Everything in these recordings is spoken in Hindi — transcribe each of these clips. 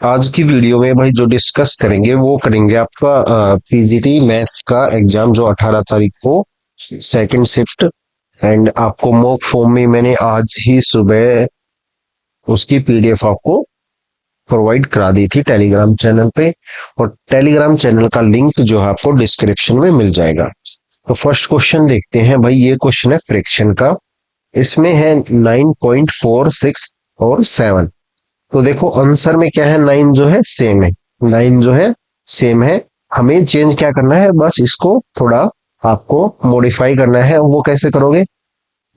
आज की वीडियो में भाई जो डिस्कस करेंगे वो करेंगे आपका पीजीटी मैथ्स का एग्जाम जो 18 तारीख को सेकंड शिफ्ट। एंड आपको मॉक फॉर्म में मैंने आज ही सुबह उसकी पीडीएफ आपको प्रोवाइड करा दी थी टेलीग्राम चैनल पे। और टेलीग्राम चैनल का लिंक जो है आपको डिस्क्रिप्शन में मिल जाएगा। तो फर्स्ट क्वेश्चन देखते हैं भाई। ये क्वेश्चन है फ्रैक्शन का। इसमें है 9.46 और 7। तो देखो आंसर में क्या है, 9 जो है सेम है। 9 जो है सेम है। हमें चेंज क्या करना है, बस इसको थोड़ा आपको मॉडिफाई करना है। वो कैसे करोगे,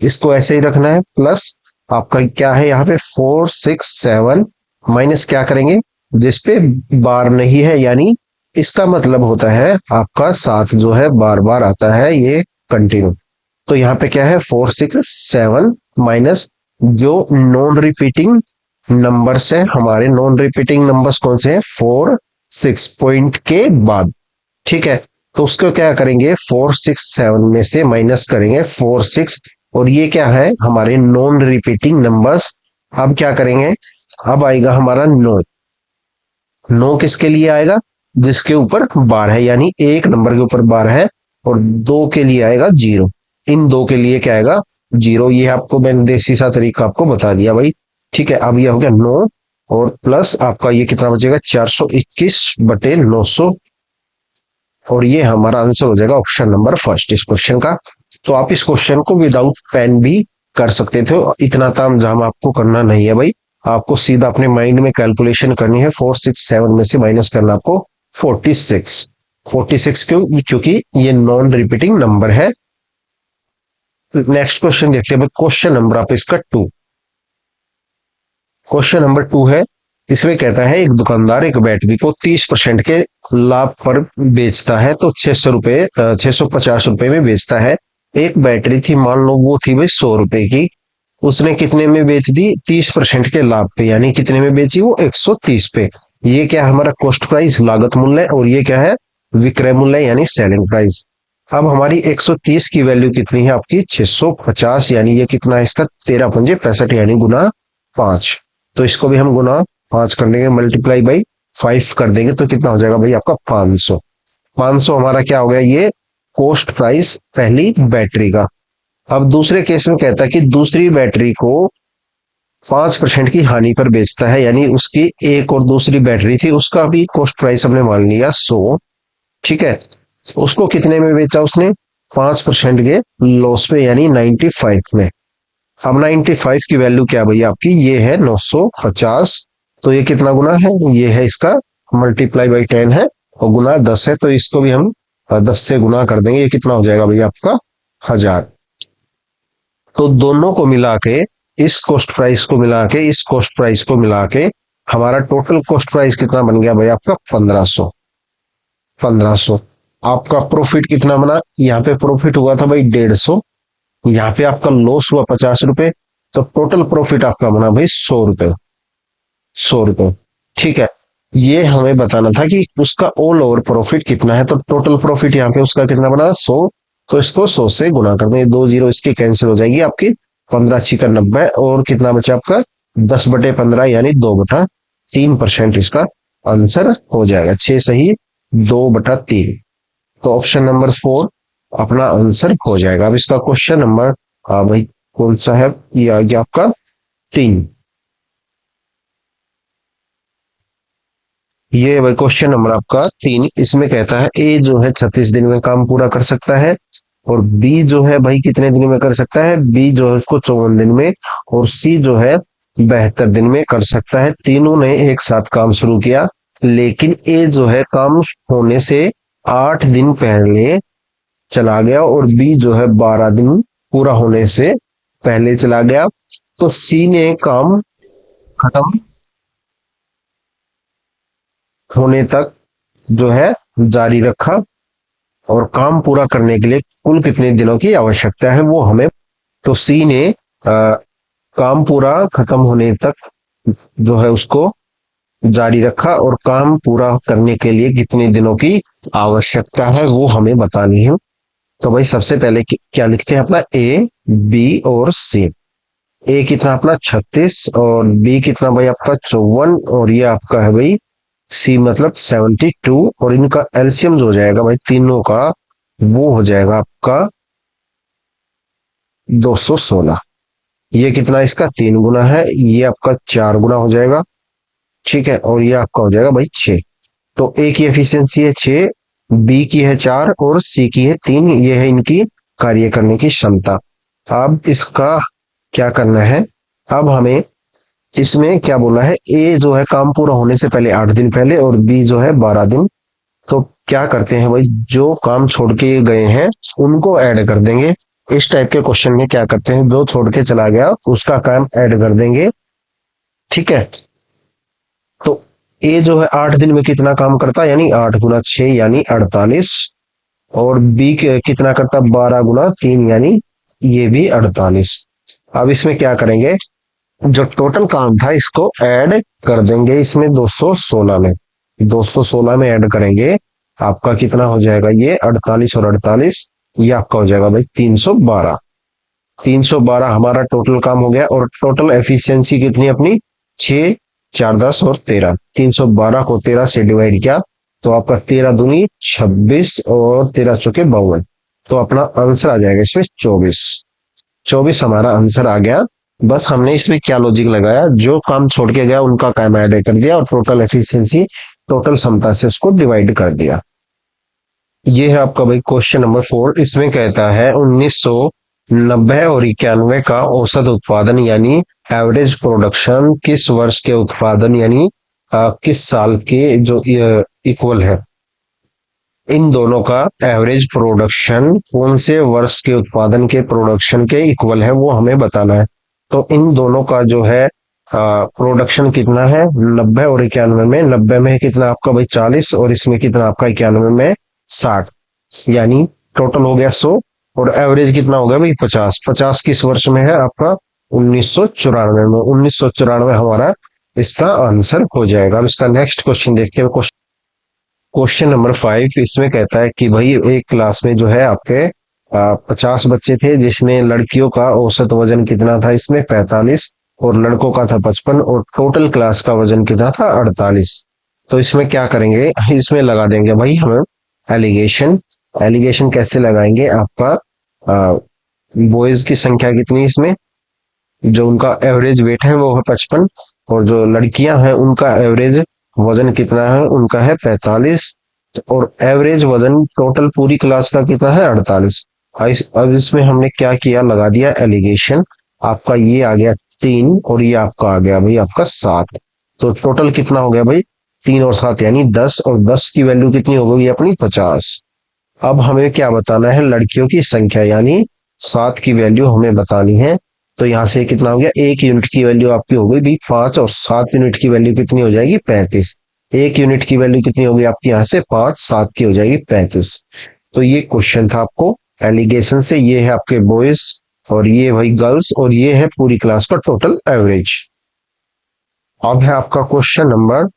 इसको ऐसे ही रखना है प्लस आपका क्या है यहाँ पे 4 6 7 माइनस क्या करेंगे जिसपे बार नहीं है, यानी इसका मतलब होता है आपका 7 जो है बार बार आता है ये कंटिन्यू। तो यहाँ पे क्या है 4 6 7 माइनस जो नॉन रिपीटिंग नंबर्स है हमारे। नॉन रिपीटिंग नंबर्स कौन से हैं, 4 6 पॉइंट के बाद। ठीक है, तो उसको क्या करेंगे 4 6 7 में से माइनस करेंगे 4 6। और ये क्या है हमारे नॉन रिपीटिंग नंबर्स। अब क्या करेंगे, अब आएगा हमारा 9। 9 किसके लिए आएगा, जिसके ऊपर बार है, यानी एक नंबर के ऊपर बार है। और 2 के लिए आएगा 0। इन दो के लिए क्या आएगा 0। ये आपको मैंने देसी सा तरीका आपको बता दिया भाई। ठीक है, अब ये हो गया 9 और प्लस आपका ये कितना बचेगा 421/900। और ये हमारा आंसर हो जाएगा ऑप्शन नंबर फर्स्ट इस क्वेश्चन का। तो आप इस क्वेश्चन को विदाउट पेन भी कर सकते थे, इतना तामझाम आपको करना नहीं है भाई। आपको सीधा अपने माइंड में कैलकुलेशन करनी है। 4 6 7 में से माइनस करना आपको 46। 46 क्यों, क्योंकि ये नॉन रिपीटिंग नंबर है। नेक्स्ट क्वेश्चन देखते हैं भाई। क्वेश्चन नंबर आप इसका 2। क्वेश्चन नंबर 2 है। इसमें कहता है एक दुकानदार एक बैटरी को 30% के लाभ पर बेचता है, तो 600 रुपए 650 रुपए में बेचता है। एक बैटरी थी, मान लो वो थी भाई 100 रुपए की। उसने कितने में बेच दी, 30% के लाभ पे, यानी कितने में बेची वो 130 पे। ये क्या है हमारा कॉस्ट प्राइस लागत मूल्य, और ये क्या है विक्रय मूल्य यानी सेलिंग प्राइस। अब हमारी 130 की वैल्यू कितनी है आपकी 650, यानी ये कितना है इसका 13 पंजे 65 यानी गुना 5। तो इसको भी हम गुना 5 कर देंगे, मल्टीप्लाई बाई 5 कर देंगे, तो कितना हो जाएगा भाई आपका 500। 500 हमारा क्या हो गया, ये कॉस्ट प्राइस पहली बैटरी का। अब दूसरे केस में कहता है कि दूसरी बैटरी को 5% की हानि पर बेचता है, यानी उसकी एक और दूसरी बैटरी थी, उसका भी कॉस्ट प्राइस हमने मान लिया 100। ठीक है, उसको कितने में बेचा उसने, 5% के लॉस पे, यानी 95 में। अब 95 की वैल्यू क्या है भैया आपकी, ये है 950। तो ये कितना गुना है, ये है इसका मल्टीप्लाई बाई 10 है, और गुना 10 है, तो इसको भी हम 10 से गुना कर देंगे। ये कितना हो जाएगा भैया आपका 1000। तो दोनों को मिला के, इस कॉस्ट प्राइस को मिला के इस कॉस्ट प्राइस को मिला के हमारा टोटल कॉस्ट प्राइस कितना बन गया भाई आपका 1500। 1500। आपका प्रॉफिट कितना बना, यहाँ पे प्रॉफिट हुआ था भाई 150, यहाँ पे आपका लॉस हुआ 50 रुपए। तो टोटल प्रॉफिट आपका बना भाई 100 रुपए। 100 रुपए। ठीक है, ये हमें बताना था कि उसका ऑल ओवर प्रॉफिट कितना है। तो टोटल प्रॉफिट यहाँ पे उसका कितना बना 100। तो इसको 100 से गुना कर देंगे, 2 जीरो इसकी कैंसिल हो जाएगी आपकी, 15×6 = 90। और कितना बचा आपका 10/15 यानी 2/3% इसका आंसर हो जाएगा। 6 सही 2/3। तो ऑप्शन नंबर 4 अपना आंसर हो जाएगा। अब इसका क्वेश्चन नंबर भाई कौन सा है, ये आ गया आपका 3। ये भाई क्वेश्चन नंबर आपका 3। इसमें कहता है ए जो है 36 दिन में काम पूरा कर सकता है, और बी जो है भाई कितने दिन में कर सकता है, बी जो है उसको 54 दिन में, और सी जो है 72 दिन में कर सकता है। तीनों ने एक साथ काम शुरू किया, लेकिन ए जो है काम होने से 8 दिन पहले चला गया, और बी जो है 12 दिन पूरा होने से पहले चला गया। तो सी ने काम खत्म होने तक जो है जारी रखा, और काम पूरा करने के लिए कुल कितने दिनों की आवश्यकता है वो हमें। तो सी ने काम पूरा खत्म होने तक जो है उसको जारी रखा, और काम पूरा करने के लिए कितने दिनों की आवश्यकता है वो हमें बतानी है। तो भाई सबसे पहले क्या लिखते हैं अपना ए बी और सी। ए कितना अपना 36 और बी कितना भाई आपका 54 और ये आपका है भाई सी मतलब 72 और इनका एलसीएम जो हो जाएगा भाई तीनों का वो हो जाएगा आपका 216। ये कितना इसका 3 गुना है, ये आपका 4 गुना हो जाएगा। ठीक है, और ये आपका हो जाएगा भाई 6। तो ए की एफिशिएंसी है 6, बी की है 4 और सी की है 3। ये है इनकी कार्य करने की क्षमता। अब इसका क्या करना है, अब हमें इसमें क्या बोला है, ए जो है काम पूरा होने से पहले 8 दिन पहले और बी जो है 12 दिन। तो क्या करते हैं भाई, जो काम छोड़ के गए हैं उनको ऐड कर देंगे। इस टाइप के क्वेश्चन में क्या करते हैं, जो छोड़ के चला गया उसका काम ऐड कर देंगे। ठीक है, तो ए जो है 8 दिन में कितना काम करता है, यानी 8 गुना 6 यानी 48। और बी कितना करता, 12 गुना 3 यानी ये भी 48। अब इसमें क्या करेंगे, जो टोटल काम था इसको ऐड कर देंगे इसमें 216 में। 216 में ऐड करेंगे, आपका कितना हो जाएगा, ये 48 और 48, ये आपका हो जाएगा भाई 312। 312 हमारा टोटल काम हो गया। और टोटल एफिशिएंसी कितनी अपनी, 6, 4, 10 और 13। 312 को 13 से डिवाइड किया तो आपका 13 दूनी 26 और 13 चौके 52। तो अपना आंसर आ जाएगा इसमें 24। 24 हमारा आंसर आ गया। बस हमने इसमें क्या लॉजिक लगाया, जो काम छोड़ के गया उनका काम ऐड कर दिया और टोटल एफिशिएंसी टोटल क्षमता से उसको डिवाइड कर दिया। ये है आपका भाई क्वेश्चन नंबर 4। इसमें कहता है 1990 और 91 का औसत उत्पादन यानी एवरेज प्रोडक्शन किस वर्ष के उत्पादन यानी किस साल के जो इक्वल है। इन दोनों का एवरेज प्रोडक्शन कौन से वर्ष के उत्पादन के प्रोडक्शन के इक्वल है वो हमें बताना है। तो इन दोनों का जो है प्रोडक्शन कितना है 90 और 91 में। 90 में कितना आपका भाई 40 और इसमें कितना आपका 91 में 60, यानी टोटल हो गया 100। और एवरेज कितना हो गया भाई 50। 50 किस वर्ष में है आपका 1994 में। 1994 हमारा इसका आंसर हो जाएगा। अब इसका नेक्स्ट क्वेश्चन देखते हैं। क्वेश्चन नंबर 5 इसमें कहता है कि भाई एक क्लास में जो है आपके 50 बच्चे थे, जिसमें लड़कियों का औसत वजन कितना था, इसमें 45 और लड़कों का था 55 और टोटल क्लास का वजन कितना था 48। तो इसमें क्या करेंगे, इसमें लगा देंगे भाई हमें एलिगेशन। एलिगेशन कैसे लगाएंगे, आपका बॉयज की संख्या कितनी है इसमें, जो उनका एवरेज वेट है वो है 55 और जो लड़कियां हैं उनका एवरेज वजन कितना है, उनका है 45 और एवरेज वजन टोटल पूरी क्लास का कितना है 48। अब इसमें हमने क्या किया, लगा दिया एलिगेशन। आपका ये आ गया 3 और ये आपका आ गया भाई आपका 7। तो टोटल कितना हो गया भाई 3 और 7 यानी 10 और 10 की वैल्यू कितनी हो गई अपनी 50। अब हमें क्या बताना है, लड़कियों की संख्या यानी 7 की वैल्यू हमें बतानी है। तो यहाँ से कितना हो गया, 1 यूनिट की वैल्यू आपकी हो गई भी 5 और 7 यूनिट की वैल्यू कितनी हो जाएगी 35। 1 यूनिट की वैल्यू कितनी होगी आपकी यहाँ से 5, 7 की हो जाएगी 35। तो ये क्वेश्चन था आपको एलिगेशन से। ये है आपके बॉयज और ये भाई गर्ल्स और ये है पूरी क्लास का टोटल एवरेज। अब है आपका क्वेश्चन नंबर,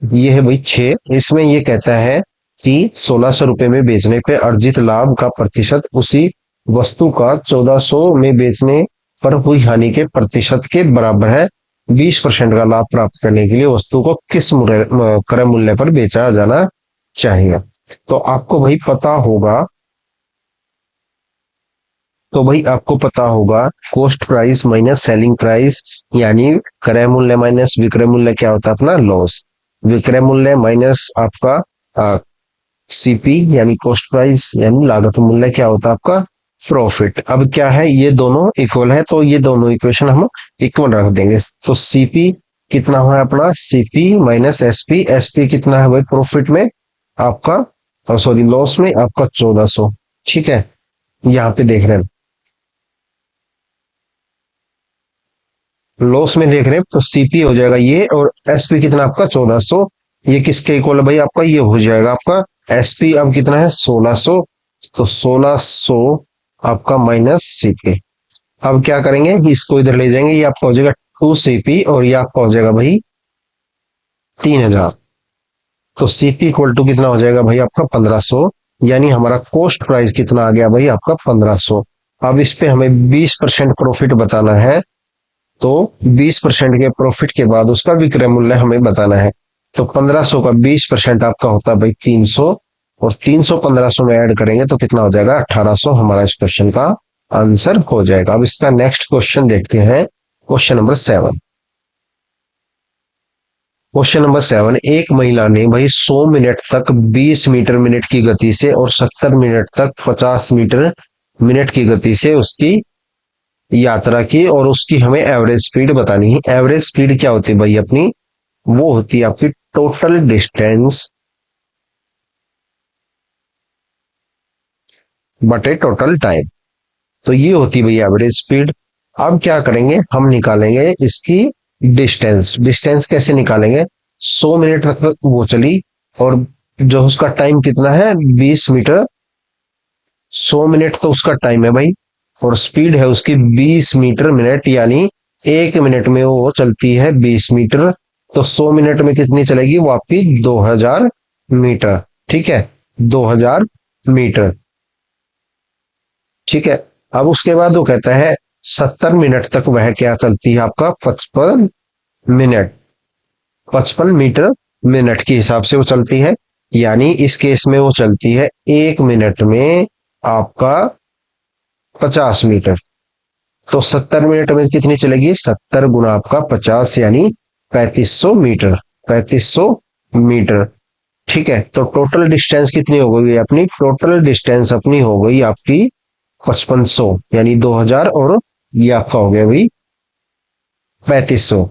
ये है भाई 6। इसमें ये कहता है कि 1600 रुपए में बेचने पे अर्जित लाभ का प्रतिशत उसी वस्तु का 1400 में बेचने पर हुई हानि के प्रतिशत के बराबर है। 20% का लाभ प्राप्त करने के लिए वस्तु को किस क्रय मूल्य पर बेचा जाना चाहिए। तो आपको भाई पता होगा, तो भाई आपको पता होगा cost price minus selling price यानी क्रय मूल्य माइनस विक्रय मूल्य क्या होता है अपना लॉस। विक्रय मूल्य माइनस आपका सीपी यानी कॉस्ट प्राइस यानी लागत मूल्य क्या होता है आपका प्रॉफिट। अब क्या है, ये दोनों इक्वल है तो ये दोनों इक्वेशन हम इक्वल रख देंगे। तो सीपी कितना है अपना, सीपी माइनस एसपी। एसपी कितना है भाई प्रॉफिट में आपका, सॉरी लॉस में आपका 1400। ठीक है, यहाँ पे देख रहे हैं लॉस में देख रहे हैं तो सीपी हो जाएगा ये और एसपी कितना आपका 1400। ये किसके इक्वल है भाई आपका, ये हो जाएगा आपका एसपी अब कितना है 1600। तो 1600 आपका माइनस सीपी। अब क्या करेंगे, इसको इधर ले जाएंगे, ये आपका हो जाएगा 2 सीपी और ये आपका हो जाएगा भाई 3000। तो सीपी इक्वल टू कितना हो जाएगा भाई आपका 1500, यानी हमारा कॉस्ट प्राइस कितना आ गया भाई आपका 1500। अब इस पे हमें 20% प्रॉफिट बताना है। तो 20% के प्रॉफिट के बाद उसका विक्रय मूल्य हमें बताना है। तो 1500 का 20% आपका होता है भाई 300, और 300 1500 में ऐड करेंगे तो कितना हो जाएगा 1800, हमारा इस क्वेश्चन का आंसर हो जाएगा। अब इसका नेक्स्ट क्वेश्चन देखते हैं, क्वेश्चन नंबर 7। क्वेश्चन नंबर 7, एक महिला ने भाई 100 मिनट तक 20 मीटर मिनट की गति से और 70 मिनट तक 50 मीटर मिनट की गति से उसकी यात्रा की, और उसकी हमें एवरेज स्पीड बतानी है। एवरेज स्पीड क्या होती है भाई अपनी, वो होती है आपकी टोटल डिस्टेंस बटे टोटल टाइम। तो ये होती है भाई एवरेज स्पीड। अब क्या करेंगे, हम निकालेंगे इसकी डिस्टेंस। डिस्टेंस कैसे निकालेंगे, 100 मिनट तक वो चली, और जो उसका टाइम कितना है 20 मीटर, 100 मिनट तो उसका टाइम है भाई, और स्पीड है उसकी 20 मीटर मिनट, यानी एक मिनट में वो चलती है 20 मीटर। तो 100 मिनट में कितनी चलेगी, वो आपकी 2000 मीटर। ठीक है, 2000 मीटर। ठीक है, अब उसके बाद वो कहता है 70 मिनट तक वह क्या चलती है आपका 55 मिनट, 55 मीटर मिनट के हिसाब से वो चलती है, यानी इस केस में वो चलती है एक मिनट में आपका 50 मीटर। तो 70 मिनट में कितनी चलेगी, 70 गुना आपका 50, यानी 3500 मीटर, 3500 मीटर। ठीक है, तो टोटल डिस्टेंस कितनी हो गई अपनी, टोटल डिस्टेंस अपनी हो गई आपकी 5500, यानी 2000, और ये आपका हो गया भाई 3500।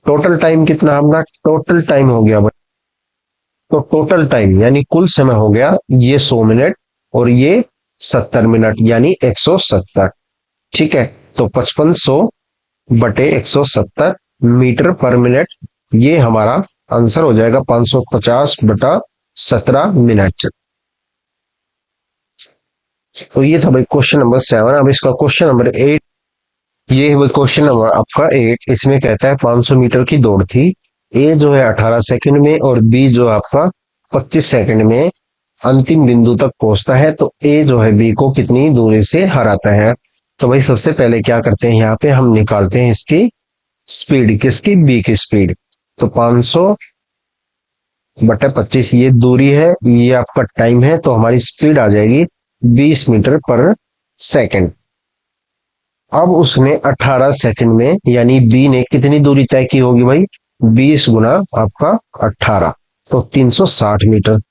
टोटल टाइम कितना हमारा, टोटल टाइम हो गया भाई, तो टोटल टाइम यानी कुल समय हो गया ये 100 मिनट, और ये 70 मिनट, यानी 170। ठीक है, तो 5500 बटे 170 मीटर पर मिनट, ये हमारा आंसर हो जाएगा 550 बटा 17 मिनट। तो ये था भाई क्वेश्चन नंबर 7। अब इसका क्वेश्चन नंबर 8, ये है क्वेश्चन नंबर आपका 8। इसमें कहता है 500 मीटर की दौड़ थी, ए जो है 18 सेकंड में और बी जो आपका 25 सेकंड में अंतिम बिंदु तक पहुंचता है, तो ए जो है बी को कितनी दूरी से हराता है। तो भाई सबसे पहले क्या करते हैं, यहाँ पे हम निकालते हैं इसकी स्पीड, किसकी, बी की स्पीड। तो 500 बटे 25 ये दूरी है, ये आपका टाइम है, तो हमारी स्पीड आ जाएगी 20 मीटर पर सेकंड। अब उसने 18 सेकंड में, यानी बी ने कितनी दूरी तय की होगी भाई, 20 गुना आपका 18, तो 360 मीटर।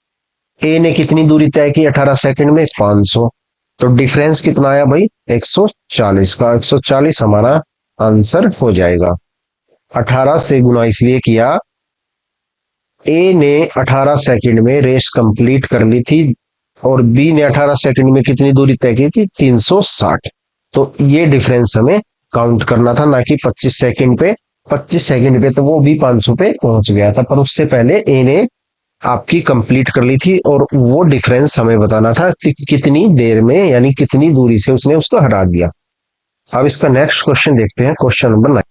ए ने कितनी दूरी तय की 18 सेकंड में, 500। तो डिफरेंस कितना आया भाई, 140 का, 140 हमारा आंसर हो जाएगा। 18 से गुना इसलिए किया, ए ने 18 सेकंड में रेस कंप्लीट कर ली थी, और बी ने 18 सेकंड में कितनी दूरी तय की थी, 360। तो ये डिफरेंस हमें काउंट करना था, ना कि 25 सेकंड पे। 25 सेकंड पे तो वो भी 500 पे पहुंच गया था, पर उससे पहले ए ने आपकी कंप्लीट कर ली थी, और वो डिफरेंस हमें बताना था कि कितनी देर में, यानी कितनी दूरी से उसने उसको हरा दिया। अब इसका नेक्स्ट क्वेश्चन देखते हैं, क्वेश्चन नंबर 9।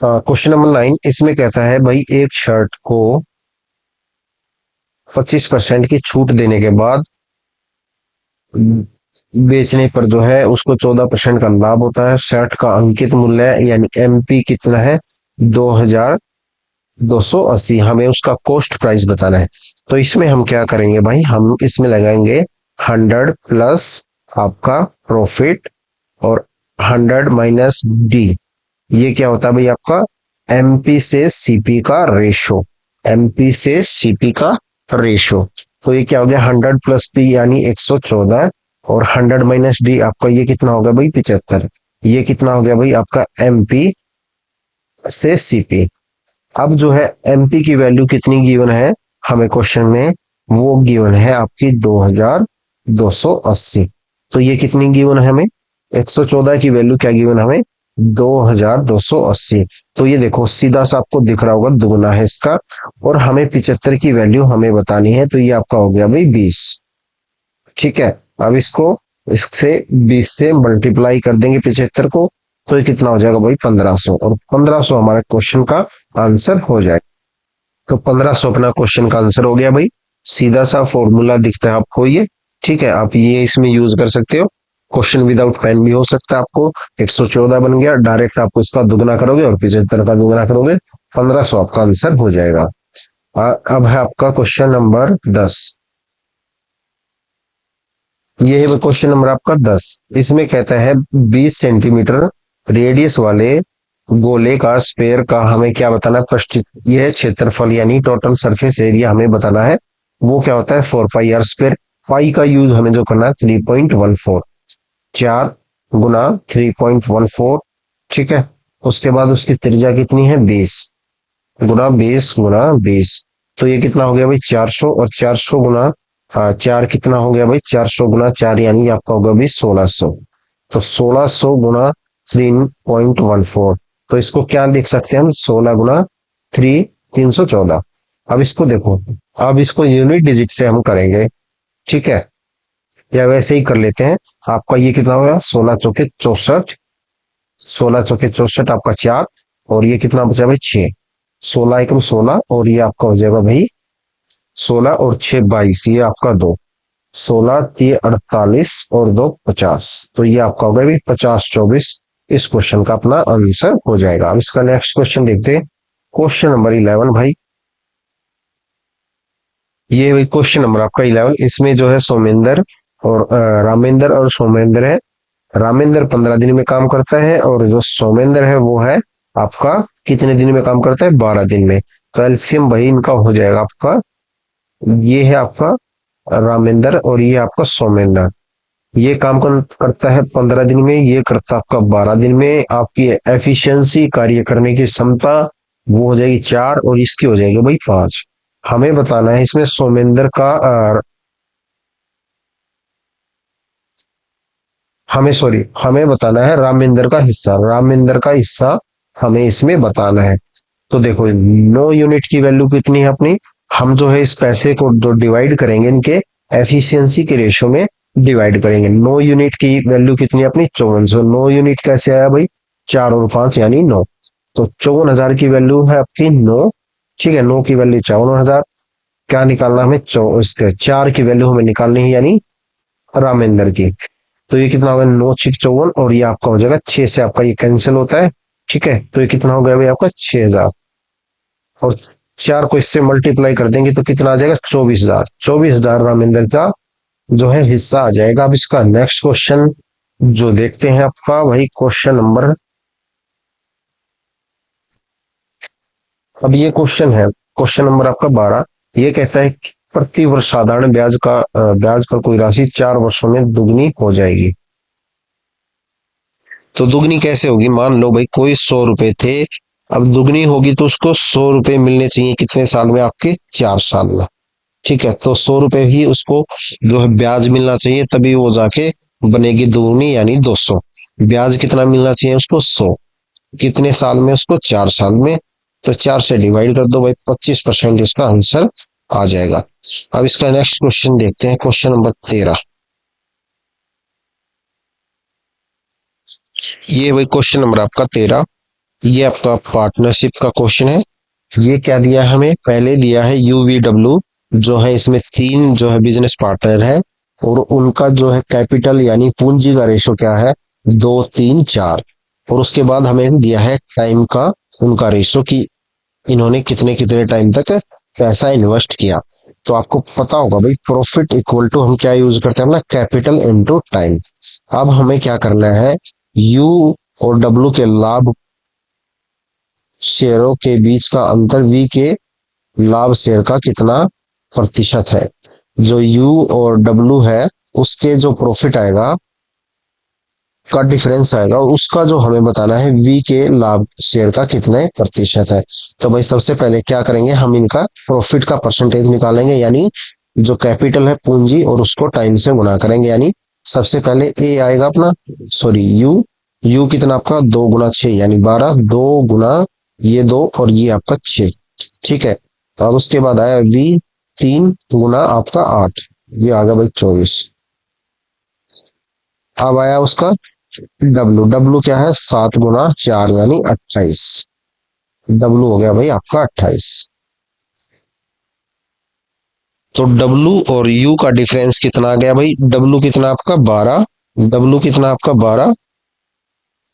क्वेश्चन नंबर 9 इसमें कहता है भाई एक शर्ट को 25% की छूट देने के बाद बेचने पर जो है उसको 14% का लाभ होता है। शर्ट का अंकित मूल्य यानी एमपी कितना है, 2280। हमें उसका कॉस्ट प्राइस बताना है। तो इसमें हम क्या करेंगे भाई, हम इसमें लगाएंगे 100 प्लस आपका प्रॉफिट और 100 माइनस डी। ये क्या होता है भाई आपका एमपी से सीपी का रेशो, एमपी से सीपी का रेशो। तो ये क्या हो गया 100 प्लस पी यानी 114, और 100 माइनस डी आपका ये कितना हो गया भाई 75। ये कितना हो गया भाई आपका एमपी से सीपी। अब जो है एमपी की वैल्यू कितनी गिवन है हमें क्वेश्चन में, वो गिवन है आपकी 2280। तो ये कितनी गिवन है हमें, 114 की वैल्यू क्या गिवन हमें, 2280। तो ये देखो सीधा सा आपको दिख रहा होगा दुगना है इसका, और हमें 75 की वैल्यू हमें बतानी है, तो ये आपका हो गया भाई 20। ठीक है, अब इसको इससे 20 से मल्टीप्लाई कर देंगे 75 को, तो ये कितना हो जाएगा भाई 1500, और 1500 हमारे क्वेश्चन का आंसर हो जाएगा। तो 1500 अपना क्वेश्चन का आंसर हो गया भाई। सीधा सा फॉर्मूला दिखता है आपको ये, ठीक है, आप ये इसमें यूज कर सकते हो। क्वेश्चन विदाउट पेन भी हो सकता है आपको। 114 बन गया, डायरेक्ट आपको इसका दुगना करोगे और 75 का दुगना करोगे, 1500 आपका आंसर हो जाएगा। अब है आपका क्वेश्चन नंबर 10। ये है क्वेश्चन नंबर आपका 10। इसमें कहता है 20 सेंटीमीटर रेडियस वाले गोले का स्पेयर का हमें क्या बताना है, पृष्ठ यह क्षेत्रफल यानी टोटल सरफेस एरिया हमें बताना है। वो क्या होता है 4 पाई r स्क्वायर। पाई का यूज हमें जो करना है 3.14, 4 गुना 3.14, ठीक है। उसके बाद उसकी त्रिज्या कितनी है 20, गुना 20 तो ये कितना हो गया भाई 400, और 400 गुना 4 कितना हो गया भाई 400 गुना 4 यानी आपका होगा भाई 1600। तो 1600 गुना 3.14, तो इसको क्या लिख सकते हैं हम 16 गुना 314। अब इसको देखो, अब इसको यूनिट डिजिट से हम करेंगे, ठीक है, या वैसे ही कर लेते हैं। आपका ये कितना होगा 16 चौके 64, 16 चौके 64 आपका 4, और ये कितना बचा भाई 6, 16 एकम 16, और ये आपका हो जाएगा भाई 16 और 6 22, ये आपका 2, 16 3 48 और 2 50, तो ये आपका होगा भाई 50 24। इस क्वेश्चन का अपना आंसर हो जाएगा। अब इसका नेक्स्ट क्वेश्चन देखते हैं, क्वेश्चन नंबर 11 भाई। ये भाई क्वेश्चन नंबर आपका 11, इसमें जो है सोमेंद्र और रामेंद्र और सोमेंद्र है। रामेंद्र 15 दिन में काम करता है, और जो सोमेंद्र है वो है आपका कितने दिन में काम करता है 12 दिन में। तो एलसीएम भाई इनका हो जाएगा आपका, ये है आपका रामेंद्र और ये आपका सोमेंद्र। ये काम करता है 15 दिन में, ये करता है आपका 12 दिन में। आपकी एफिशिएंसी कार्य करने की क्षमता वो हो जाएगी 4, और इसकी हो जाएगी भाई 5। हमें बताना है इसमें सोमेंद्र का हमें बताना है रामेंद्र का हिस्सा, रामेंद्र का हिस्सा हमें इसमें बताना है। तो देखो 9 यूनिट की वैल्यू कितनी है अपनी, हम जो है इस पैसे को जो डिवाइड करेंगे इनके एफिशिएंसी के रेशो में डिवाइड करेंगे। 9 यूनिट की वैल्यू कितनी है अपनी 5400। 9 यूनिट कैसे आया भाई 4 और 5 यानी 9, तो 54,000 की वैल्यू है आपकी 9, ठीक है। 9 की वैल्यू 54,000, क्या निकालना हमें इसके 4 की वैल्यू हमें निकालनी है यानी रामेंद्र की। तो ये कितना होगा 9 6 54, और ये आपका हो जाएगा 6 से आपका ये कैंसिल होता है, ठीक है। तो ये कितना हो गया भाई आपका 6000, और 4 को इससे मल्टीप्लाई कर देंगे तो कितना आ जाएगा 24,000। 24,000 रामेंद्र का जो है हिस्सा आ जाएगा। अब इसका नेक्स्ट क्वेश्चन जो देखते हैं आपका वही क्वेश्चन नंबर, अब ये क्वेश्चन है क्वेश्चन नंबर आपका 12। ये कहता है कि प्रति वर्ष साधारण ब्याज पर कोई राशि 4 वर्षों में दुगनी हो जाएगी। तो दुगनी कैसे होगी, मान लो भाई कोई 100 रुपए थे, अब दुगनी होगी तो उसको 100 रुपए मिलने चाहिए कितने साल में, आपके 4 साल में, ठीक है। तो 100 रुपए ही उसको जो है ब्याज मिलना चाहिए, तभी वो जाके बनेगी दुगनी यानी 200। ब्याज कितना मिलना चाहिए उसको 100, कितने साल में उसको 4 साल में। तो 4 से डिवाइड कर दो भाई, 25% इसका आंसर आ जाएगा। अब इसका नेक्स्ट क्वेश्चन देखते हैं, क्वेश्चन नंबर 13। ये भाई क्वेश्चन नंबर आपका 13, ये आपका पार्टनरशिप का क्वेश्चन है। ये क्या दिया है हमें, पहले दिया है यूवीडब्ल्यू, जो है इसमें 3 जो है बिजनेस पार्टनर है, और उनका जो है कैपिटल यानी पूंजी का रेशो क्या है 2 3 4। और उसके बाद हमें दिया है टाइम का उनका रेशो कि इन्होंने कितने कितने टाइम तक पैसा इन्वेस्ट किया। तो आपको पता होगा भाई प्रॉफिट इक्वल टू हम क्या यूज करते हैं अपना कैपिटल इनटू टाइम। अब हमें क्या करना है, यू और डब्ल्यू के लाभ शेयरों के बीच का अंतर वी के लाभ शेयर का कितना प्रतिशत है। जो यू और डब्ल्यू है उसके जो प्रॉफिट आएगा का डिफरेंस आएगा, उसका जो हमें बताना है वी के लाभ शेयर का कितने प्रतिशत है। तो भाई सबसे पहले क्या करेंगे, हम इनका प्रॉफिट का परसेंटेज निकालेंगे, यानी जो कैपिटल है पूंजी और उसको टाइम से गुना करेंगे। यानी सबसे पहले ए आएगा अपना, सॉरी यू, यू कितना आपका 2 गुना 6 यानी 12, 2 गुना ये 2 और ये आपका 6, ठीक है। तो अब उसके बाद आया वी, 3 गुना आपका 8, ये आ गया भाई 24। अब आया उसका डब्लू, डब्लू क्या है 7 गुना 4 यानी 28, डब्लू हो गया भाई आपका 28। तो डब्लू और यू का डिफरेंस कितना आ गया भाई, डब्लू कितना आपका 12 डब्लू कितना आपका 12,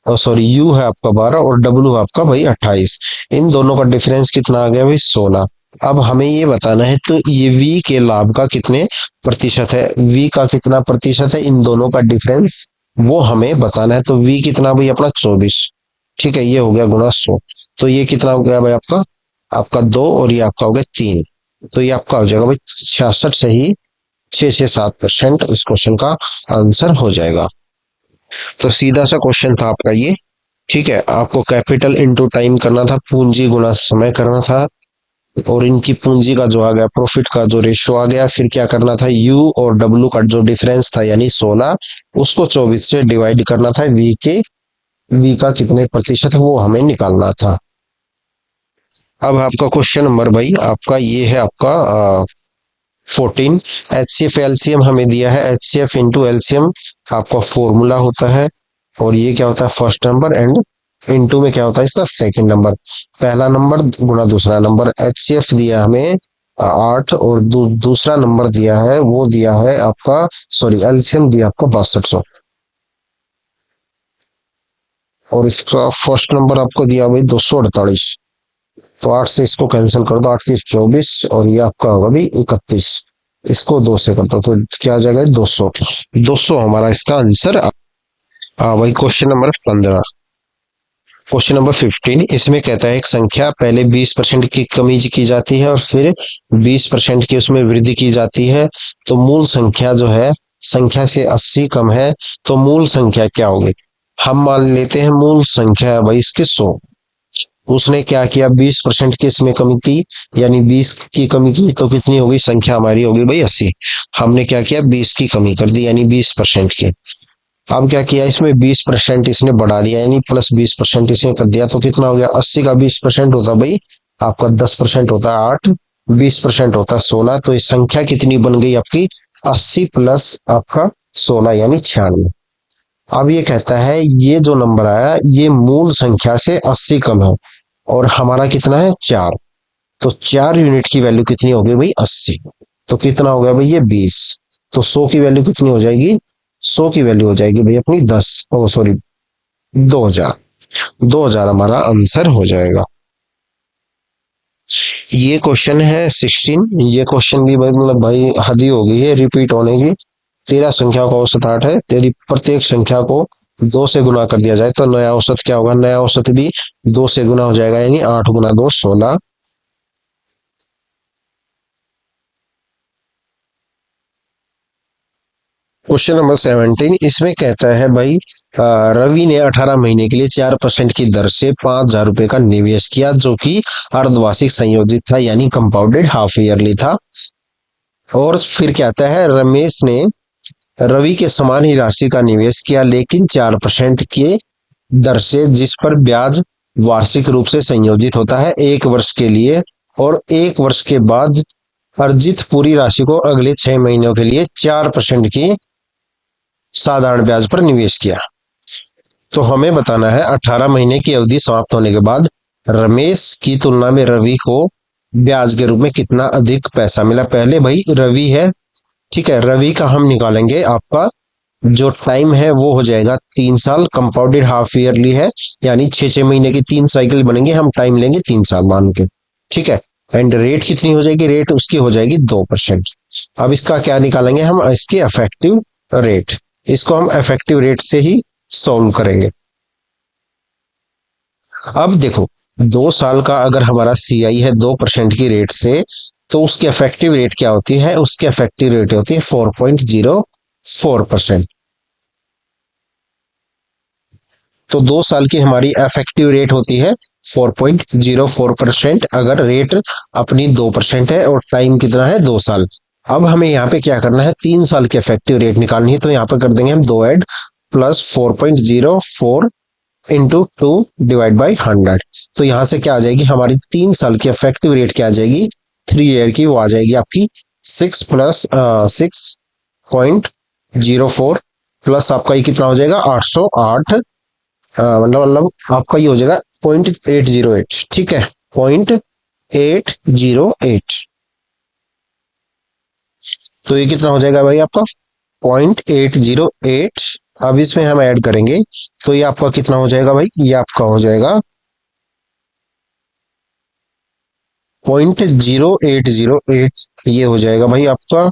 और सॉरी यू है आपका 12 और डब्लू है आपका भाई 28। इन दोनों का डिफरेंस कितना आ गया भाई 16। अब हमें ये बताना है तो ये वी के लाभ का कितने प्रतिशत है, वी का कितना प्रतिशत है इन दोनों का डिफरेंस, वो हमें बताना है। तो वी कितना भाई अपना 24, ठीक है, ये हो गया गुणा 100। तो ये कितना हो गया भाई आपका, आपका 2 और ये आपका हो गया 3। तो ये आपका हो जाएगा भाई 66 से ही 6 से 7% इस क्वेश्चन का आंसर हो जाएगा। तो सीधा सा क्वेश्चन था आपका ये, ठीक है। आपको कैपिटल इनटू टाइम करना था, पूंजी गुना समय करना था, और इनकी पूंजी का जो आ गया, प्रॉफिट का जो रेशियो आ गया, फिर क्या करना था, यू और डब्ल्यू का जो डिफरेंस था यानी 16, उसको 24 से डिवाइड करना था, वी का कितने प्रतिशत है वो हमें निकालना था। अब आपका क्वेश्चन नंबर भाई आपका ये है आपका 14। HCF एलसीएम हमें दिया है, HCF इंटू एलसीएम आपका फॉर्मूला होता है, और ये क्या होता है फर्स्ट नंबर, एंड इनटू में क्या होता है इसका सेकंड नंबर, पहला नंबर गुना दूसरा नंबर। HCF दिया हमें 8, और दूसरा नंबर दिया है वो दिया है आपका, सॉरी एलसीएम दिया आपको 6200, और इसका फर्स्ट नंबर आपको दिया भाई 248। तो 8 से इसको कैंसिल कर दो, 8 3 24, और ये आपका होगा भाई 31। इसको 2 से कर दो तो क्या आ जाएगा 200। 200 हमारा इसका आंसर भाई क्वेश्चन नंबर 15। क्वेश्चन नंबर 15 इसमें कहता है एक संख्या पहले 20% की कमी की जाती है और फिर 20% की उसमें वृद्धि की जाती है। तो मूल संख्या जो है संख्या से 80 कम है, तो मूल संख्या क्या होगी। हम मान लेते हैं मूल संख्या है भाई इसके 100। उसने क्या किया 20% की इसमें कमी की, यानी 20 की कमी की, तो कितनी होगी संख्या हमारी होगी भाई 80। हमने क्या किया 20 की कमी कर दी यानी 20% की। अब क्या किया इसमें 20% इसने बढ़ा दिया यानी प्लस 20% इसने कर दिया, तो कितना हो गया 80 का 20% होता भाई आपका 10% होता है 8, 20% होता है 16। तो इस संख्या कितनी बन गई आपकी 80 प्लस आपका 16 यानी 96। अब ये कहता है ये जो नंबर आया ये मूल संख्या से 80 कम है, और हमारा कितना है 4। तो 4 यूनिट की वैल्यू कितनी हो गई भाई 80। तो कितना हो गया भाई ये 20। तो 100 की वैल्यू कितनी हो जाएगी, 100 की वैल्यू हो जाएगी भाई अपनी 10, ओ सॉरी 2000। 2000 हमारा आंसर हो जाएगा। ये क्वेश्चन है 16। ये क्वेश्चन भी भाई मतलब भाई हद ही हो गई है रिपीट होने की। 13 संख्या का औसत 8 है, यदि प्रत्येक संख्या को 2 से गुना कर दिया जाए तो नया औसत क्या होगा, नया औसत भी 2 से गुना हो जाएगा यानी 8 गुना 2 16। क्वेश्चन नंबर 17 इसमें कहता है भाई रवि ने 18 महीने के लिए 4% की दर से 5,000 रुपए का निवेश किया जो कि अर्धवार्षिक संयोजित था यानी कंपाउंडेड हाफ ईयरली था। और फिर कहता है रमेश ने रवि के समान ही राशि का निवेश किया लेकिन 4% के दर से, जिस पर ब्याज वार्षिक रूप से संयोजित होता है 1 वर्ष के लिए, और 1 वर्ष के बाद अर्जित पूरी राशि को अगले 6 महीनों के लिए 4% की साधारण ब्याज पर निवेश किया। तो हमें बताना है 18 महीने की अवधि समाप्त होने के बाद रमेश की तुलना में रवि को ब्याज के रूप में कितना अधिक पैसा मिला। पहले भाई रवि है, ठीक है, रवि का हम निकालेंगे आपका जो टाइम है वो हो जाएगा 3 साल, कंपाउंडेड हाफ ईयरली है यानी 6 6 महीने की 3 साइकिल बनेंगे, हम टाइम लेंगे 3 साल मान के, ठीक है। एंड रेट कितनी हो जाएगी, रेट उसकी हो जाएगी 2%। अब इसका क्या निकालेंगे हम, इसकी इफेक्टिव रेट, इसको हम इफेक्टिव रेट से ही सॉल्व करेंगे। अब देखो 2 साल का अगर हमारा सीआई है 2% की रेट से, तो उसकी इफेक्टिव रेट क्या होती है, उसकी इफेक्टिव रेट होती है 4.04%। तो 2 साल की हमारी इफेक्टिव रेट होती है 4.04%, अगर रेट अपनी 2% है और टाइम कितना है 2 साल। अब हमें यहाँ पे क्या करना है 3 साल की इफेक्टिव रेट निकालनी है, तो यहाँ पे कर देंगे हम 2 add plus 4.04 into 2 divide by 100। तो यहाँ से क्या आ जाएगी हमारी 3 साल की इफेक्टिव रेट क्या आ जाएगी 3 ईयर की, वो आ जाएगी आपकी 6 प्लस 6.04 प्लस आपका ये कितना हो जाएगा 808, मतलब आपका ये हो जाएगा 0.808, ठीक है 0.808। तो ये कितना हो जाएगा भाई आपका 0.808। अब इसमें हम ऐड करेंगे तो ये आपका कितना हो जाएगा भाई, ये आपका हो जाएगा 0.0808, ये हो जाएगा भाई आपका।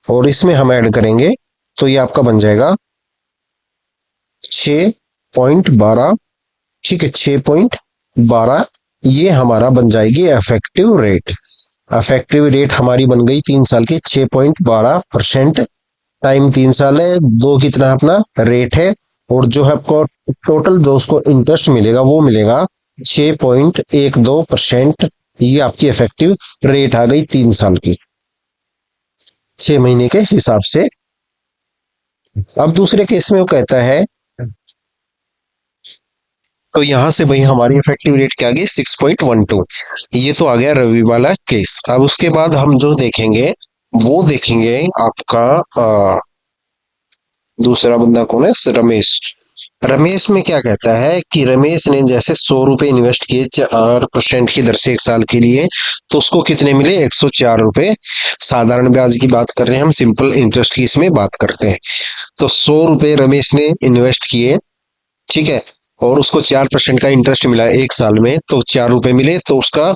और इसमें हम ऐड करेंगे तो ये आपका बन जाएगा 6.12। ठीक है, 6.12, ये हमारा बन जाएगी इफेक्टिव रेट। इफेक्टिव रेट हमारी बन गई 3 साल की 6.12%। टाइम 3 साल है, दो कितना अपना रेट है, और जो है आपको टोटल जो उसको इंटरेस्ट मिलेगा वो मिलेगा 6.12%। ये आपकी इफेक्टिव रेट आ गई 3 साल की, 6 महीने के हिसाब से। अब दूसरे केस में वो कहता है, तो यहां से भाई हमारी इफेक्टिव रेट क्या आ गई 6.12। ये तो आ गया रवि वाला केस। अब उसके बाद हम जो देखेंगे वो देखेंगे आपका दूसरा बंदा कौन है, रमेश। रमेश में क्या कहता है कि रमेश ने जैसे 100 रुपए इन्वेस्ट किए 4% की दर से 1 साल के लिए, तो उसको कितने मिले, 104 रुपए। साधारण ब्याज की बात कर रहे हैं हम, सिंपल इंटरेस्ट की इसमें बात करते हैं। तो 100 रुपए रमेश ने इन्वेस्ट किए, ठीक है, और उसको 4% का इंटरेस्ट मिला 1 साल में, तो 4 रुपए मिले। तो उसका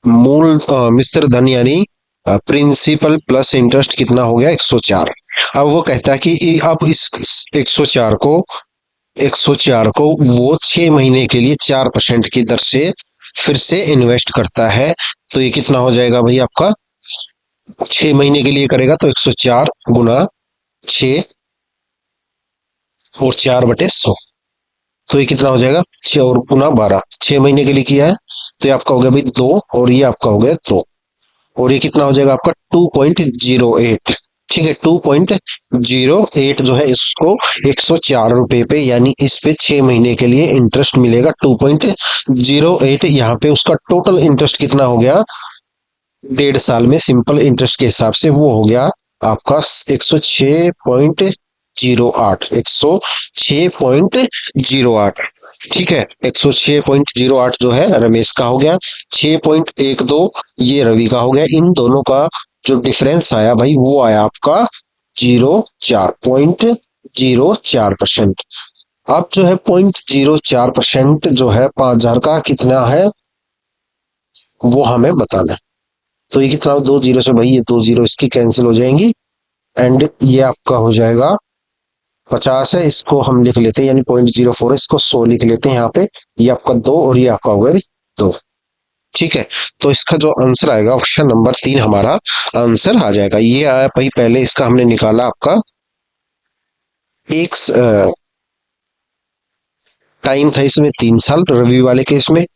मूल मिश्र धन यानी प्रिंसिपल प्लस इंटरेस्ट कितना हो गया, 104। अब वो कहता है कि अब इस 104 को 104 को वो 6 महीने के लिए 4% की दर से फिर से इन्वेस्ट करता है। तो ये कितना हो जाएगा भाई आपका, 6 महीने के लिए करेगा तो 104 गुना 6 और 4/100, तो ये कितना हो जाएगा 6 और गुना 12, 6 महीने के लिए किया है तो ये आपका हो गया भाई 2, और ये आपका हो गया 2, और ये कितना हो जाएगा आपका 2.08। ठीक है, 2.08 जो है इसको 104 रुपए पे, यानी इस पे 6 महीने के लिए इंटरेस्ट मिलेगा 2.08। यहाँ पे उसका टोटल इंटरेस्ट कितना हो गया 1.5 साल में, सिंपल इंटरेस्ट के हिसाब से वो हो गया आपका 106.08, 106.08। ठीक है, 106.08 जो है रमेश का हो गया, 6.12 ये रवि का हो गया। इन दोनों का जो डिफरेंस आया भाई वो आया आपका 0.04%। अब जो है 0.04% जो है 5,000 का कितना है वो हमें बताना है। तो ये कितना, 2 जीरो से भाई ये 2 जीरो इसकी कैंसिल हो जाएंगी, एंड ये आपका हो जाएगा 50 है, इसको हम लिख लेते हैं, यानी 0.04, इसको 100 लिख लेते हैं यहाँ पे। ये आपका 2 और ये आपका हो गया 2। ठीक है, तो इसका जो आंसर आएगा ऑप्शन नंबर 3 हमारा आंसर आ जाएगा। ये आया भाई, पहले इसका हमने निकाला आपका एक टाइम था इसमें 3 साल, रवि वाले केस में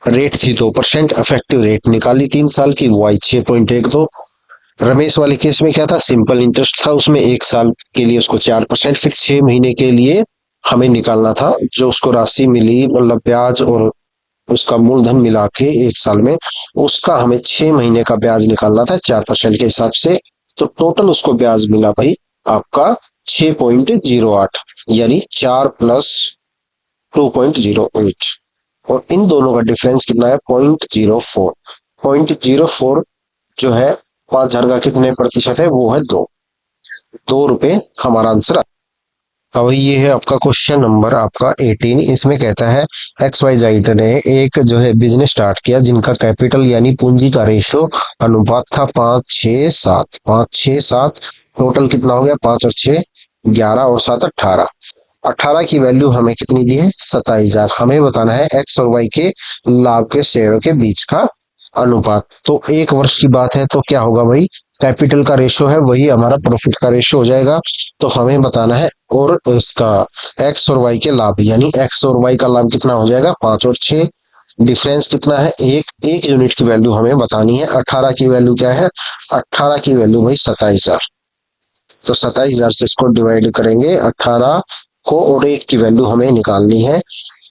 रेट थी 2%, इफेक्टिव रेट निकाली 3 साल की, वो आई 6.12। रमेश वाले केस में क्या था, सिंपल इंटरेस्ट था, उसमें 1 साल के लिए उसको 4%, फिर 6 महीने के लिए हमें निकालना था जो उसको राशि मिली, मतलब ब्याज और उसका मूलधन मिला के 1 साल में, उसका हमें 6 महीने का ब्याज निकालना था 4% के हिसाब से। तो टोटल उसको ब्याज मिला भाई आपका 6.08, यानी 4 प्लस 2.08, और इन दोनों का डिफरेंस कितना है 0.04। 0.04 जो है 5,000 का कितने प्रतिशत है, वो है 2 रुपए हमारा आंसर। अब ये है आपका क्वेश्चन नंबर आपका 18। इसमें कहता है XYZ ने एक जो है बिजनेस स्टार्ट किया जिनका कैपिटल यानी पूंजी का रेशो अनुपात था 5:6:7, 5:6:7। टोटल कितना हो गया, 5 और 6 11 और 7 18। 18 की वैल्यू हमें कितनी दी है, 27,000। हमें बताना है एक्स और वाई के लाभ के शेयरों के बीच का अनुपात। तो 1 वर्ष की बात है तो क्या होगा भाई, कैपिटल का रेशो है वही हमारा प्रॉफिट का रेशो हो जाएगा। तो हमें बताना है और इसका एक्स और वाई के लाभ, यानी एक्स और वाई का लाभ कितना हो जाएगा 5 और 6। डिफरेंस कितना है, एक यूनिट की वैल्यू हमें बतानी है। 18 की वैल्यू क्या है, 18 की वैल्यू भाई 27,000। तो 27,000 से इसको डिवाइड करेंगे 18 को, और 1 की वैल्यू हमें निकालनी है।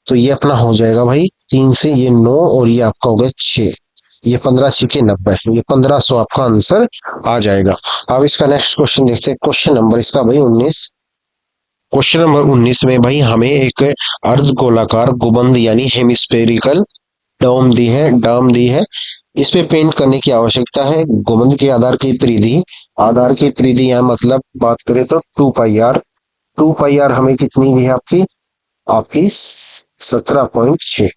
तो ये अपना हो जाएगा भाई 3 से ये 9, और ये आपका हो गया 6, ये 15×6 90, ये 1500 आपका आंसर आ जाएगा। अब इसका नेक्स्ट क्वेश्चन देखते हैं, क्वेश्चन नंबर इसका भाई 19। क्वेश्चन नंबर 19 में भाई हमें एक अर्ध गोलाकार गुबंद यानी हेमिस्फेरिकल डोम दी है इस पे पेंट करने की आवश्यकता है। गुंबद के आधार की परिधि यहाँ मतलब बात करें तो 2 पाई आर। 2 पाई आर हमें कितनी दी है आपकी, आपकी 17.6।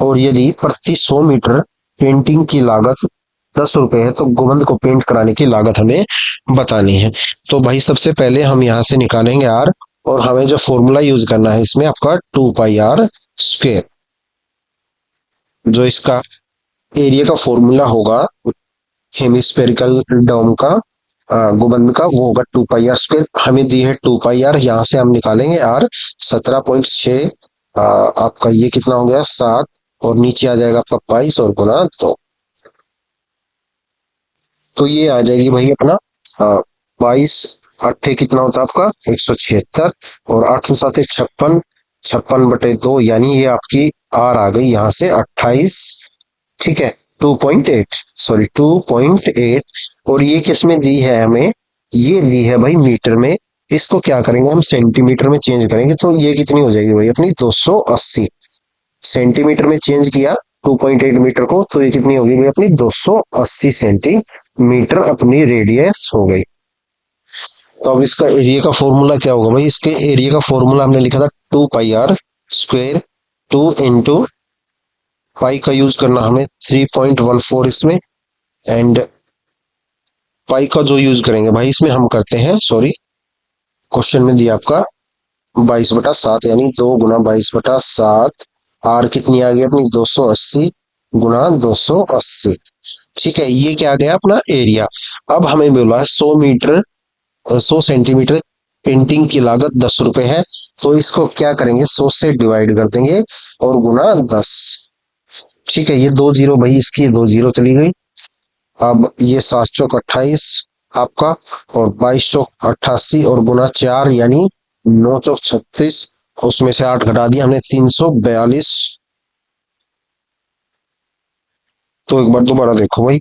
और यदि प्रति 100 मीटर पेंटिंग की लागत 10 रुपए है तो गुंबद को पेंट कराने की लागत हमें बतानी है। तो भाई सबसे पहले हम यहाँ से निकालेंगे आर, और हमें जो फॉर्मूला यूज करना है इसमें आपका 2 पाई आर स्क्वेयर। जो इसका एरिया का फॉर्मूला होगा हेमिस्फेरिकल डोम का, गुंबद का, वो होगा 2 पाई आर स्क्वेयर। हमें दी है 2 पाई आर, यहाँ से हम निकालेंगे आर 17.6। आपका ये कितना हो गया 7, और नीचे आ जाएगा आपका 22 और गुना 2। तो ये आ जाएगी भाई अपना 22 अट्ठे कितना होता है आपका 176, और 8 7 56, 56/2, यानी ये आपकी आर आ गई यहाँ से 28। ठीक है, 2.8, सॉरी 2.8। और ये किस में दी है हमें, ये दी है भाई मीटर में। इसको क्या करेंगे हम सेंटीमीटर में चेंज करेंगे, तो ये कितनी हो जाएगी भाई अपनी 280। सेंटीमीटर में चेंज किया 2.8 मीटर को, तो ये कितनी होगी भाई अपनी 280 सेंटीमीटर अपनी रेडियस हो गई। तो अब इसका एरिया का फॉर्मूला क्या होगा भाई, इसके एरिया का फॉर्मूला हमने लिखा था 2 पाई आर स्क्वेयर। 2 इंटू पाई का यूज करना हमें 3.14 इसमें, एंड पाई का जो यूज करेंगे भाई इसमें हम करते हैं, सॉरी क्वेश्चन में दिया आपका 22/7, यानी 2 गुना 22/7। आर कितनी आ गई अपनी 280 गुना 280। ठीक है, ये क्या आ गया अपना एरिया। अब हमें बोला है 100 मीटर, 100 सेंटीमीटर पेंटिंग की लागत 10 रुपए है, तो इसको क्या करेंगे 100 से डिवाइड कर देंगे और गुना 10। ठीक है, ये 2 जीरो भाई, इसकी 2 जीरो चली गई। अब ये 7 चौक 28 आपका, और 22 चौक 88 और गुना 4, यानी 9 चौक 36। उसमें से 8 घटा दिया हमने 342। तो एक बार दोबारा देखो भाई,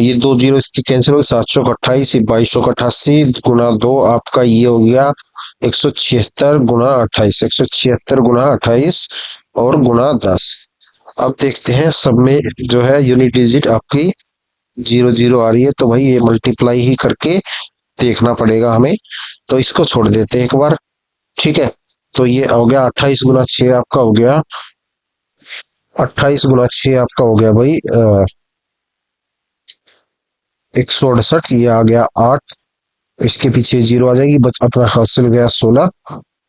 ये 2 जीरो इसकी कैंसिल हो गई, 7 चौक 28, 22 चौक 88 गुना 2 आपका ये हो गया 176 गुना 28, 176 गुना 28 और गुना 10। अब देखते हैं सब में जो है यूनिट डिजिट आपकी 0 0 आ रही है, तो भाई ये मल्टीप्लाई ही करके देखना पड़ेगा हमें। तो इसको छोड़ देते हैं एक बार। ठीक है, तो ये हो गया 28 गुना 6 आपका हो गया, 28 गुना 6 आपका हो गया भाई 168। ये आ गया 8, इसके पीछे 0 आ जाएगी, बच अपना हासिल गया 16।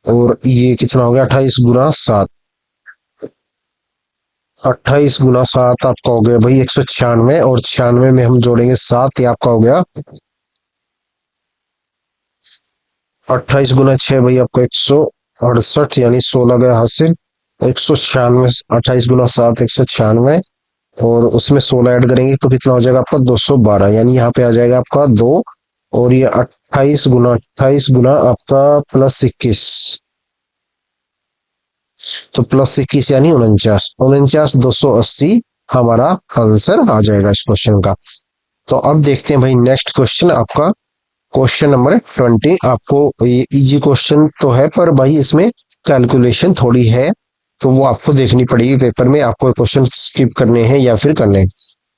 और ये कितना हो गया 28 गुना 7, 28 गुना 7 आपका हो गया भाई 196, और 96 में हम जोड़ेंगे 7, ये आपका हो गया 28 गुना 6 भाई आपका 168, यानी 16 गया हासिल। 196, 28 गुना 7 196, और उसमें 16 ऐड करेंगे तो कितना हो जाएगा आपका 212, यानी यहाँ पे आ जाएगा आपका 2। और ये 28 गुना आपका +21, तो +21 यानी 49, 280 हमारा आंसर आ जाएगा इस क्वेश्चन का। तो अब देखते हैं भाई नेक्स्ट क्वेश्चन आपका, क्वेश्चन नंबर 20। आपको ये इजी क्वेश्चन तो है, पर भाई इसमें कैलकुलेशन थोड़ी है, तो वो आपको देखनी पड़ेगी पेपर में, आपको क्वेश्चन स्किप करने हैं या फिर करने हैं।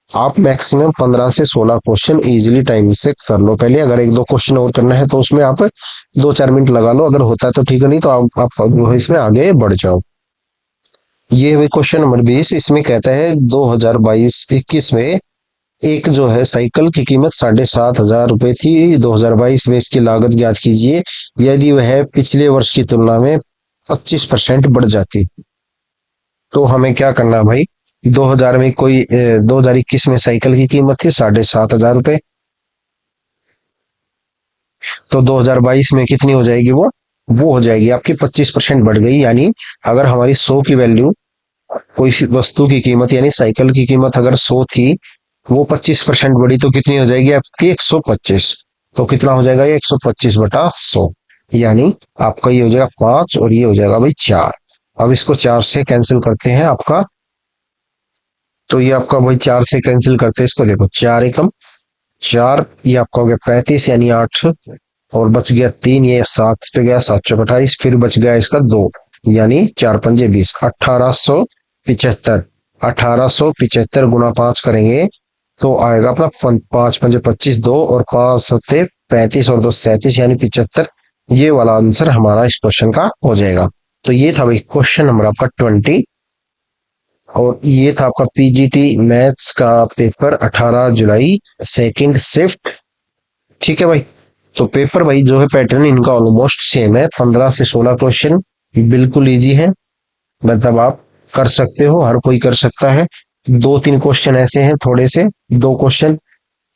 आप मैक्सिमम 15 से 16 क्वेश्चन इजीली टाइम से कर लो पहले। अगर 1 2 क्वेश्चन और करना है तो उसमें आप 2 4 मिनट लगा लो, अगर होता है तो ठीक है, नहीं तो आप इसमें आगे बढ़ जाओ। ये है क्वेश्चन नंबर 20। इसमें कहता है 2022-21 में एक जो है साइकिल की कीमत 7,500 रुपए थी। 2022 में इसकी लागत ज्ञात कीजिए यदि वह पिछले वर्ष की तुलना में 25% बढ़ जाती। तो हमें क्या करना है भाई, 2000 में कोई 2021 में साइकिल की कीमत थी 7,500 रुपए, तो 2022 में कितनी हो जाएगी वो हो जाएगी आपकी 25% बढ़ गई। यानी अगर हमारी 100 की वैल्यू, कोई वस्तु की कीमत यानी साइकिल की कीमत अगर 100 थी, वो 25% बढ़ी तो कितनी हो जाएगी आपकी 125। तो कितना हो जाएगा ये 125/100, यानी आपका ये हो जाएगा 5 और ये हो जाएगा भाई 4। अब इसको 4 से कैंसिल करते हैं आपका, तो ये आपका भाई 4 से कैंसिल करते हैं इसको, देखो 4 एकम 4, ये आपका हो गया 35 यानी 8, और बच गया 3, ये 7 पे गया 7 चौक 28, फिर बच गया इसका 2, यानी 4 पंजे 20, 1875। 1875 गुना 5 करेंगे तो आएगा अपना 5 5 25 2 और 5 सत्ते 35 और 2 37 यानी 75। ये वाला आंसर हमारा इस क्वेश्चन का हो जाएगा। तो ये था भाई क्वेश्चन नंबर आपका 20 और ये था आपका पीजीटी मैथ्स का पेपर 18 जुलाई सेकंड शिफ्ट। ठीक है भाई। तो पेपर भाई जो है पैटर्न इनका ऑलमोस्ट सेम है, 15 से 16 क्वेश्चन बिल्कुल इजी है, मतलब आप कर सकते हो, हर कोई कर सकता है। 2 3 क्वेश्चन ऐसे हैं थोड़े से, 2 क्वेश्चन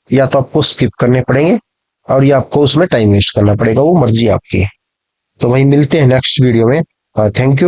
या तो आपको स्किप करने पड़ेंगे और या आपको उसमें टाइम वेस्ट करना पड़ेगा, वो मर्जी आपकी है। तो भाई मिलते हैं नेक्स्ट वीडियो में। Thank you.